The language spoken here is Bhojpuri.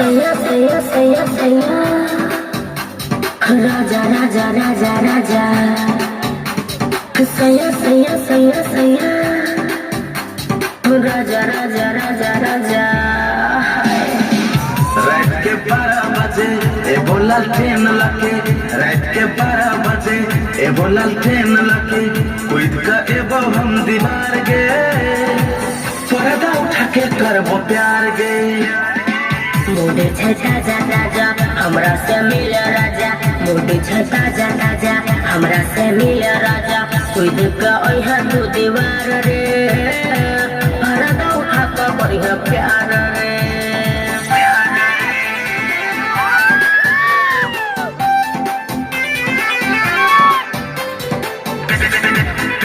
सैया सैया सैया सैया राजा राजा राजा राजा सैया सैया सैया सैया राजा राजा राजा राजा रात के 12 बजे ए बोला ट्रेन लगे रात के 12 बजे ए बोला ट्रेन लगे कोई का एबो हम दीवार गे पर्दा उठा के करबो प्यार गे मुझे छता जा हमरा से मिल राजा मुझे छता जा हमरा से मिल राजा कोई का ओह तू दीवार रे पर्दा उठा के बढ़िया प्यार